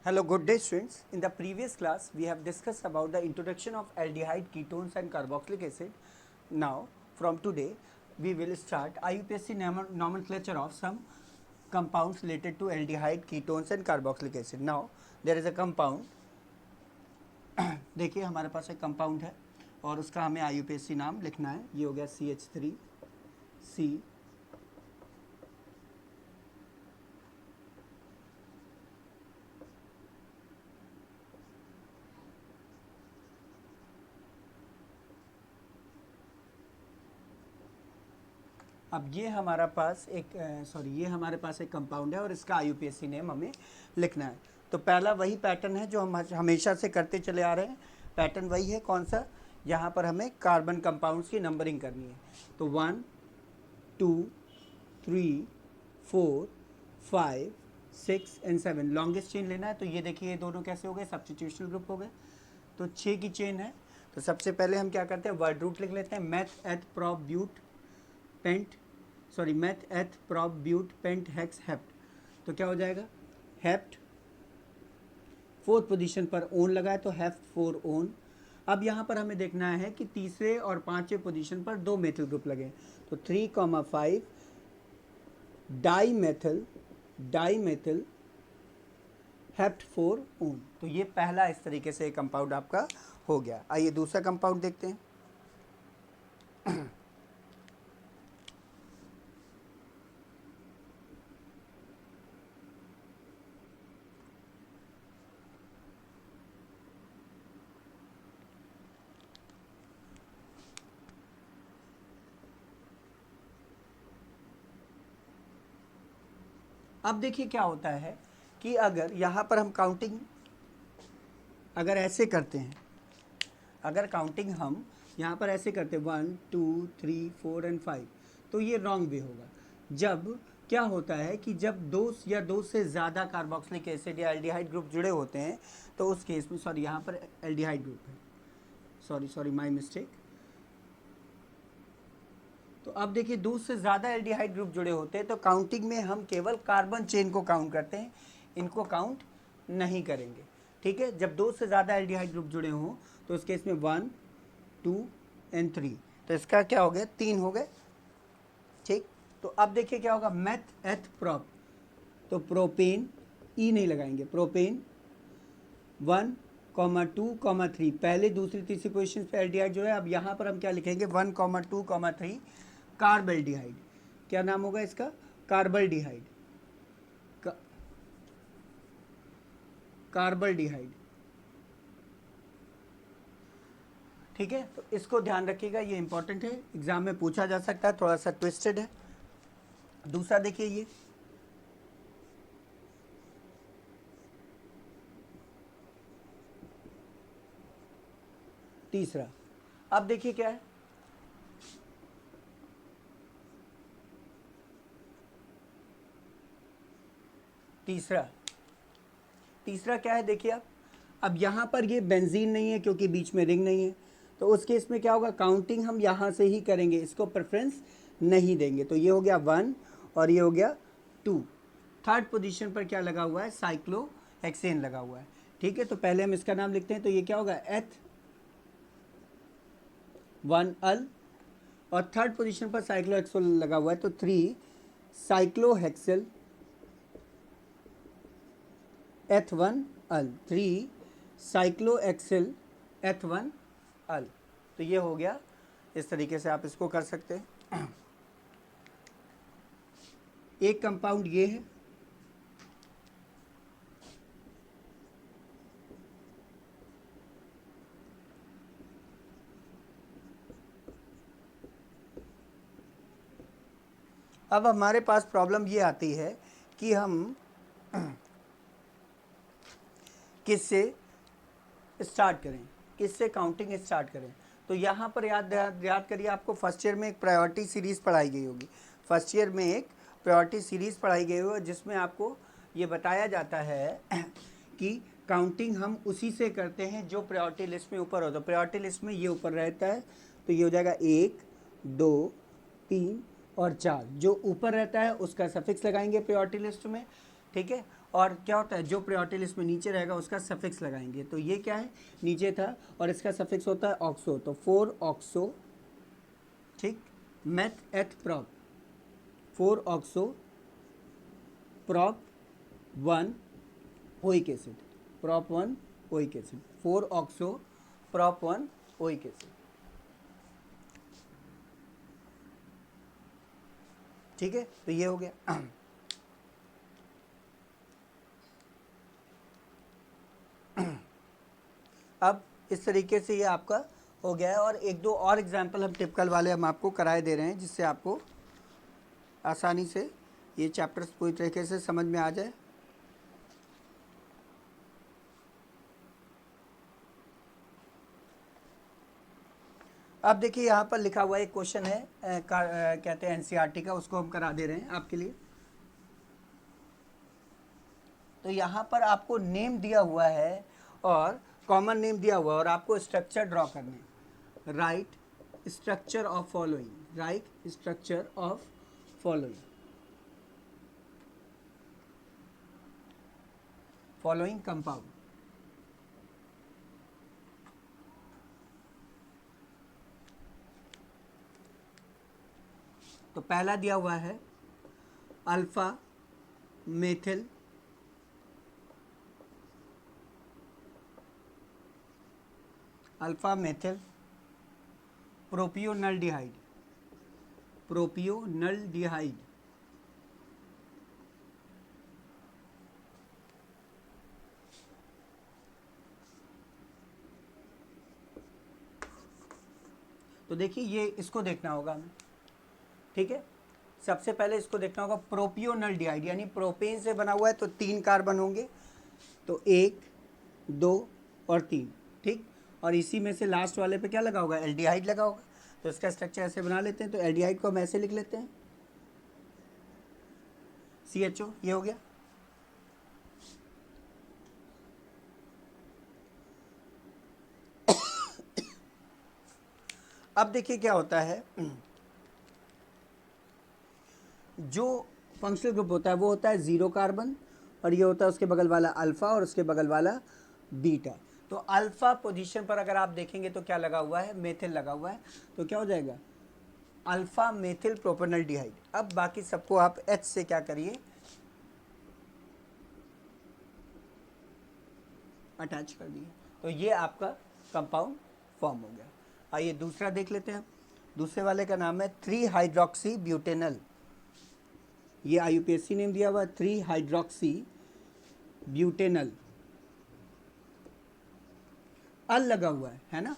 Hello, good day students. In the previous class, we have discussed about the introduction of aldehyde, ketones and carboxylic acid. Now, from today, we will start IUPAC nomenclature of some compounds related to aldehyde, ketones and carboxylic acid. Now, there is a compound. देखिए हमारे पास एक compound है और उसका हमें IUPAC नाम लिखना है. ये हो गया CH3C. अब ये हमारा पास एक कंपाउंड है और इसका IUPAC नेम हमें लिखना है. तो पहला वही पैटर्न है जो हम हमेशा से करते चले आ रहे हैं. पैटर्न वही है, कौन सा? यहाँ पर हमें कार्बन कंपाउंड्स की नंबरिंग करनी है. तो 1 2 3 4 5 6 एंड 7 लॉन्गेस्ट चेन लेना है. तो ये देखिए ये दोनों कैसे हो गए? सब्स्टिट्यूशनल ग्रुप हो गए. तो 6 की चेन है. तो सबसे पहले हम क्या करते हैं? वर्ड रूट लिख लेते हैं. Meth eth prop but pent hex hept. तो क्या हो जाएगा? हेप्ट. फोर्थ पोजीशन पर ओन लगा है तो हेप्ट 4 ओन. अब यहाँ पर हमें देखना है कि तीसरे और पांचवें पोजीशन पर दो मेथिल ग्रुप लगे. तो 3,5 डाई मेथिल हेप्ट 4 ओन. तो ये पहला इस तरीके से कंपाउंड आपका हो गया. आइए दूसरा कंपाउंड देखते हैं. अब देखिए क्या होता है कि अगर यहाँ पर हम काउंटिंग अगर ऐसे करते हैं, अगर काउंटिंग हम यहाँ पर ऐसे करते हैं 1 2 3 4 एंड 5, तो ये रॉन्ग वे होगा. जब क्या होता है कि जब दो से ज़्यादा कार्बोक्सिलिक एसिड या एल्डिहाइड ग्रुप जुड़े होते हैं तो उस केस में यहाँ पर एल्डिहाइड ग्रुप है. Sorry my mistake. तो अब देखिए दो से ज़्यादा एल्डिहाइड ग्रुप जुड़े होते हैं तो काउंटिंग में हम केवल कार्बन चेन को काउंट करते हैं, इनको काउंट नहीं करेंगे. ठीक है. जब दो से ज़्यादा एल्डिहाइड ग्रुप जुड़े हों तो इस केस में 1 2 एंड 3. तो इसका क्या हो गया? 3 हो गए. ठीक. तो अब देखिए क्या होगा? Meth eth prop. तो प्रोपेन ई नहीं लगाएंगे. प्रोपेन 1 2 3 पहले दूसरी तीसरी पोजीशन पे एल्डिहाइड जो है. अब यहाँ पर हम क्या लिखेंगे? 1 2 3 कार्बल्डिहाइड. क्या नाम होगा इसका? कार्बल्डिहाइड. कार्बल्डिहाइड. ठीक है. तो इसको ध्यान रखिएगा, ये इंपॉर्टेंट है, एग्जाम में पूछा जा सकता है, थोड़ा सा ट्विस्टेड है. दूसरा देखिए ये तीसरा. अब देखिए क्या है? तीसरा क्या है? देखिए अब यहाँ पर ये बेंजीन नहीं है क्योंकि बीच में रिंग नहीं है. तो उस केस में क्या होगा? काउंटिंग हम यहाँ से ही करेंगे, इसको प्रेफरेंस नहीं देंगे. तो ये हो गया 1 और ये हो गया 2. थर्ड पोजीशन पर क्या लगा हुआ है? साइक्लोहेक्सेन लगा हुआ है. ठीक है. तो पहले हम इसका नाम लिखते हैं. तो ये क्या होगा? एथ 1 अल. और थर्ड पोजीशन पर साइक्लोहेक्सेन लगा हुआ है तो 3 साइक्लोहेक्सेल H1 अल. 3 साइक्लोएक्सिल H1 अल. तो ये हो गया. इस तरीके से आप इसको कर सकते हैं. एक कंपाउंड ये है. अब हमारे पास प्रॉब्लम ये आती है कि हम किससे स्टार्ट करें, किससे काउंटिंग स्टार्ट करें. तो यहाँ पर याद करिए, आपको फर्स्ट ईयर में एक प्रायोरिटी सीरीज़ पढ़ाई गई होगी. फर्स्ट ईयर में एक प्रायोरिटी सीरीज़ पढ़ाई गई होगी जिसमें आपको ये बताया जाता है कि काउंटिंग हम उसी से करते हैं जो प्रायोरिटी लिस्ट में ऊपर हो. तो प्रायोरिटी लिस्ट में ये ऊपर रहता है तो ये हो जाएगा 1 2 3 और 4. जो ऊपर रहता है उसका सफिक्स लगाएंगे प्रायोरिटी लिस्ट में. ठीक है। और क्या होता है, जो प्रायोरिटी लिस्ट में नीचे रहेगा उसका सफिक्स लगाएंगे। तो ये क्या है, नीचे था और इसका सफिक्स होता है ऑक्सो, तो 4 ऑक्सो, ठीक, meth eth prop, 4 oxo prop 1 oic acid, prop 1 oic acid, 4 oxo prop 1 oic acid. ठीक है, तो ये हो गया। अब इस तरीके से ये आपका हो गया है। और एक दो और एग्जाम्पल हम टिपिकल वाले हम आपको कराए दे रहे हैं, जिससे आपको आसानी से ये चैप्टर्स पूरी तरीके से समझ में आ जाए। अब देखिए यहाँ पर लिखा हुआ एक क्वेश्चन है, कहते हैं एनसीईआरटी का, उसको हम करा दे रहे हैं आपके लिए। तो यहाँ पर आपको नेम दिया हुआ है और कॉमन नेम दिया हुआ है और आपको स्ट्रक्चर ड्रॉ करना है। Right structure of following, right structure of following, following compound. तो पहला दिया हुआ है अल्फा मेथिल अल्फा मेथिल प्रोपियोनल्डिहाइड, प्रोपियोनल्डिहाइड। तो देखिए ये इसको देखना होगा हमें, ठीक है। सबसे पहले इसको देखना होगा प्रोपियोनल्डिहाइड, यानी प्रोपेन से बना हुआ है तो 3 कार्बन होंगे, तो 1 2 और 3, ठीक। और इसी में से लास्ट वाले पे क्या लगा होगा, एल्डिहाइड लगा होगा। तो इसका स्ट्रक्चर ऐसे बना लेते हैं। तो एल्डिहाइड को हम ऐसे लिख लेते हैं, CHO, ये हो गया। अब देखिए क्या होता है, जो फंक्शनल ग्रुप होता है वो होता है 0 कार्बन, और ये होता है उसके बगल वाला अल्फा और उसके बगल वाला बीटा। तो अल्फा पोजीशन पर अगर आप देखेंगे तो क्या लगा हुआ है, मेथिल लगा हुआ है। तो क्या हो जाएगा, अल्फा मेथिल प्रोपेनल्डिहाइड। अब बाकी सबको आप H से क्या करिए, अटैच कर दिए। तो ये आपका कंपाउंड फॉर्म हो गया। आइए दूसरा देख लेते हैं। दूसरे वाले का नाम है 3 हाइड्रोक्सी ब्यूटेनल। ये IUPAC नेम दिया हुआ है, 3 हाइड्रोक्सी ब्यूटेनल। अल लगा हुआ है ना,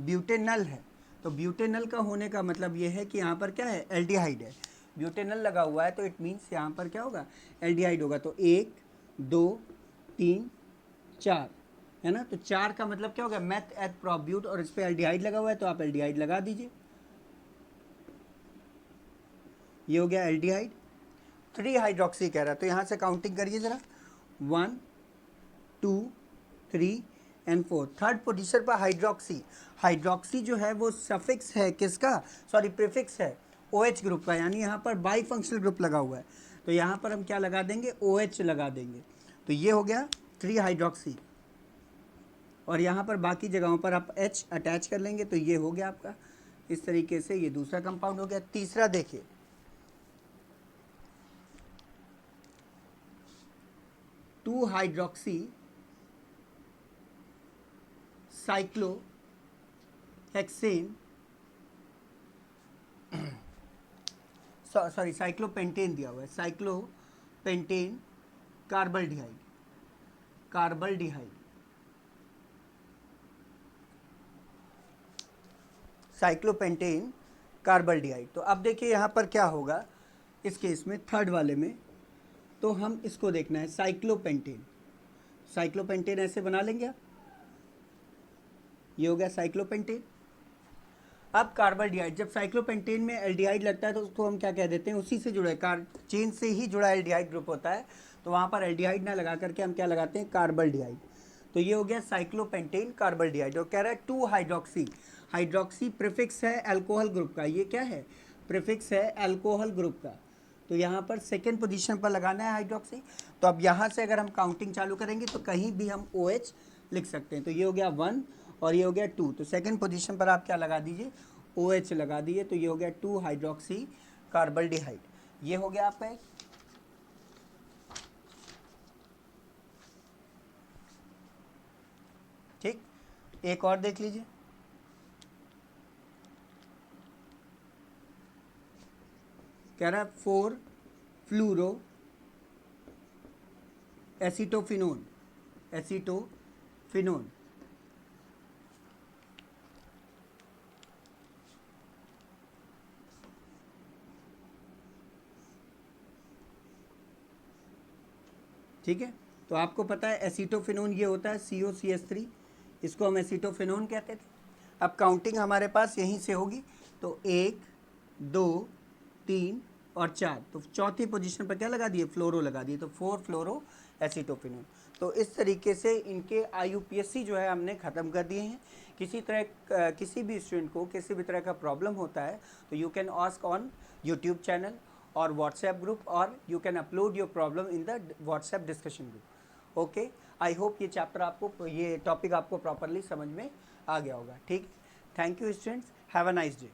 ब्यूटेनल है। तो ब्यूटेनल का होने का मतलब ये है कि यहाँ पर क्या है, एल्डिहाइड है। ब्यूटेनल लगा हुआ है तो इट मीन्स यहाँ पर क्या होगा, एल्डिहाइड होगा। तो 1 2 3 4 है ना। तो 4 का मतलब क्या होगा, मेथ एथ प्रोब्यूट, और इस पर एल्डिहाइड लगा हुआ है तो आप एल्डिहाइड लगा दीजिए। ये हो गया एल्डिहाइड। 3 हाइड्रोक्सी कह रहा है, तो यहाँ से काउंटिंग करिए ज़रा, 1 2 3 एंड 4। थर्ड पोजीशन पर हाइड्रोक्सी। हाइड्रोक्सी जो है वो सफिक्स है किसका, सॉरी प्रीफिक्स है OH ग्रुप का, यानी यहाँ पर बाई फंक्शनल ग्रुप लगा हुआ है। तो यहाँ पर हम क्या लगा देंगे, OH लगा देंगे। तो ये हो गया 3 हाइड्रोक्सी, और यहाँ पर बाकी जगहों पर आप H अटैच कर लेंगे। तो ये हो गया आपका, इस तरीके से ये दूसरा कंपाउंड हो गया। तीसरा देखिए, two hydroxy cyclohexane, sorry cyclopentane दिया हुआ है, साइक्लोपेंटेन कार्बल्डिहाइड, कार्बल्डिहाइड, साइक्लोपेंटेन कार्बल्डिहाइड। तो अब देखिए यहाँ पर क्या होगा इस केस में, थर्ड वाले में, तो हम इसको देखना है साइक्लोपेंटेन। साइक्लोपेंटेन ऐसे बना लेंगे आप, ये हो गया साइक्लोपेंटेन। अब कार्बल्डिहाइड, जब साइक्लोपेंटेन में एल्डिहाइड लगता है तो उसको हम क्या कह देते हैं, उसी से जुड़ा है, कार चेन से ही जुड़ा एल्डिहाइड ग्रुप होता है। तो वहाँ पर एल्डिहाइड ना लगा करके हम क्या लगाते हैं, कार्बल्डिहाइड। तो ये हो गया साइक्लोपेंटेन कार्बल्डिहाइड। और कह रहा है 2 हाइड्रोक्सी, हाइड्रोक्सी प्रीफिक्स है अल्कोहल ग्रुप का, ये क्या है, प्रीफिक्स है अल्कोहल ग्रुप का। तो यहाँ पर सेकेंड पोजीशन पर लगाना है हाइड्रोक्सी। तो तो अब यहाँ से अगर हम काउंटिंग चालू करेंगे तो कहीं भी हम OH लिख सकते हैं। तो ये हो गया 1 और ये हो गया 2। तो सेकंड पोजीशन पर आप क्या लगा दीजिए, OH लगा दीजिए। तो ये हो गया 2 हाइड्रोक्सी कार्बल्डिहाइड। ये हो गया आपका एक। ठीक, एक और देख लीजिए। कह रहा है 4 फ्लूरो एसीटोफिनोन, एसीटोफिनोन। ठीक है, तो आपको पता है एसीटोफिनोन ये होता है COCH3, इसको हम एसीटोफिनोन कहते थे। अब काउंटिंग हमारे पास यहीं से होगी। तो 1 2 3 और 4। तो चौथी पोजीशन पर क्या लगा दिए, फ्लोरो लगा दिए। तो 4 फ्लोरो एसीटोफिनोन। तो इस तरीके से इनके IUPAC जो है हमने ख़त्म कर दिए हैं। किसी भी स्टूडेंट को किसी भी तरह का प्रॉब्लम होता है तो you can ask on YouTube channel और व्हाट्सएप ग्रुप, और you can upload your problem in the WhatsApp discussion group. Okay, I hope ये चैप्टर आपको, ये टॉपिक आपको प्रॉपरली समझ में आ गया होगा। ठीक, thank you students, have a nice day.